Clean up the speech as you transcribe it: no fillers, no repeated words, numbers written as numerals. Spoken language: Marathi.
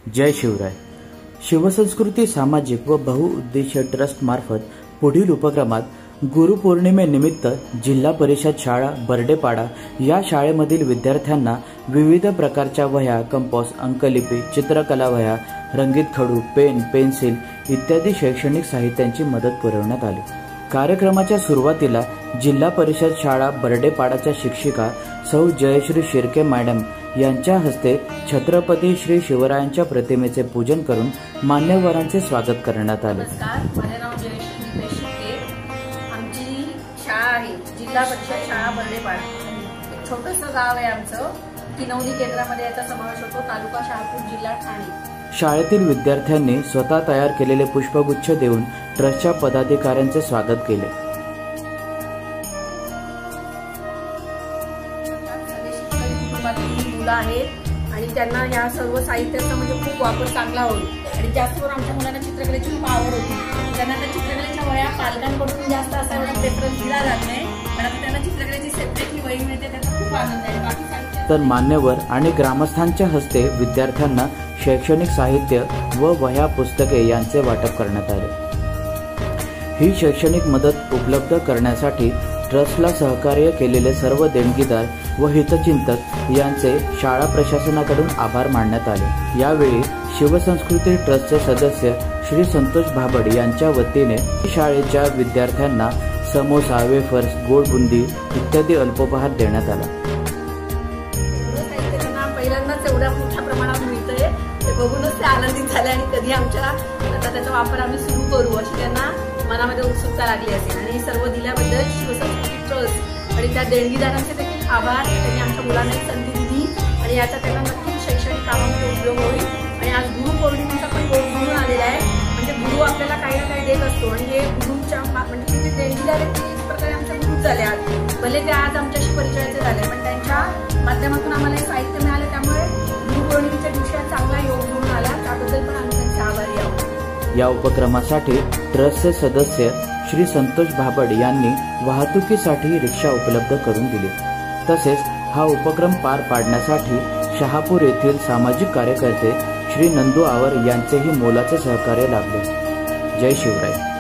जय शिवराय। शिवसंस्कृती सामाजिक व बहुउद्देशीय ट्रस्ट मार्फत पुढील उपक्रमात गुरुपौर्णिमेनिमित्त जिल्हा परिषद शाळा बर्डेपाडा या शाळेमधील विद्यार्थ्यांना विविध प्रकारच्या वह्या, कंपास, अंकलिपी, चित्रकला वह्या, रंगीत खडू, पेन, पेन्सिल इत्यादी शैक्षणिक साहित्यांची मदत पुरवण्यात आली। कार्यक्रमाच्या सुरुवातीला जिल्हा परिषद शाळा बर्डेपाडाच्या शिक्षिका सौ जयश्री शिर्के मॅडम यांच्या हस्ते छत्रपती श्री शिवरायांच्या प्रतिमेचे पूजन करून मान्यवरांचे स्वागत करण्यात आले। माझे नाव जयश्री शिर्के। आमची शाळा आहे जिल्हा परिषद शाळा बर्डेपाडा। एक छोटंसं गाव आहे आमचं। किनवली केंद्रामध्ये याचा समावेश होतो। तालुका शहापूर, जिल्हा ठाणे। शाळेतील विद्यार्थ्यांनी स्वतः तयार केलेले पुष्पगुच्छ देऊन ट्रस्टच्या पदाधिकाऱ्यांचे स्वागत केले। मुलं आहेत आणि त्यांना या सर्व साहित्याचा म्हणजे खूप वापर चांगला होईल आणि जास्त करून आमच्या मुलांना चित्रकलेची खूप आवड होती। त्यांना त्या चित्रकलेच्या वह्या पालकांकडून जास्त असा एवढा प्रेफरन्स दिला जात नाही, पण आता त्यांना चित्रकलेची सेपरेटली वही मिळते, त्याचा खूप आनंद आहे। बाकी तर मान्यवर आणि ग्रामस्थांच्या हस्ते विद्यार्थ्यांना शैक्षणिक साहित्य व वह्या, पुस्तके यांचे वाटप करण्यात आले। ही शैक्षणिक मदत उपलब्ध करण्यासाठी ट्रस्टला सहकार्य केलेले सर्व देणगीदार व हितचिंतक यांचे शाळा प्रशासनाकडून आभार मानण्यात आले। यावेळी शिवसंस्कृती ट्रस्टचे सदस्य श्री संतोष भाबड यांच्या वतीने शाळेच्या विद्यार्थ्यांना समोसा, वेफर्स, गोड बुंदी इत्यादी अल्पोपहार देण्यात आला। पहिल्यांदाच एवढ्या मोठ्या प्रमाणात मिळतंय ते बघूनच ते आनंदित झाले आणि कधी आमच्या आता त्याचा वापर आम्ही सुरू करू अशी त्यांना मनामध्ये उत्सुकता लागली असेल। आणि सर्व दिल्याबद्दल शिवसंस्कृती ट्रस्ट आणि त्या देणगीदारांचे देखील आभार। त्यांनी आमच्या मुलांना संधी दिली आणि याचा त्यांना नक्कीच शैक्षणिक कामामध्ये उपयोग होईल। आणि आज गुरुपौर्णिमेचा पण गुरु आलेला आहे, म्हणजे गुरु आपल्याला काही ना काही देत असतो आणि हे गुरुच्या म्हणजे जे देणगीदार आहेत ते एक प्रकारे आमचे गुरुच झाले आहेत। भले ते आज आमच्याशी परिचयाचे झाले, पण त्यांच्या माध्यमातून आम्हाला हे साहित्य मिळालं, त्यामुळे गुरुपौर्णिमेच्या दिवशी चांगला योग घेऊन आला, त्याबद्दल पण आम्ही त्यांचे आभारी आहोत। या उपक्रमासाठी ट्रस्टचे सदस्य श्री संतोष भाबड यांनी वाहतुकीसाठी रिक्षा उपलब्ध करून दिली। तसेच हा उपक्रम पार पाडण्यासाठी शहापूर येथील सामाजिक कार्यकर्ते श्री नंदू आवर यांचेही मोलाचे सहकार्य लाभले। जय शिवराय।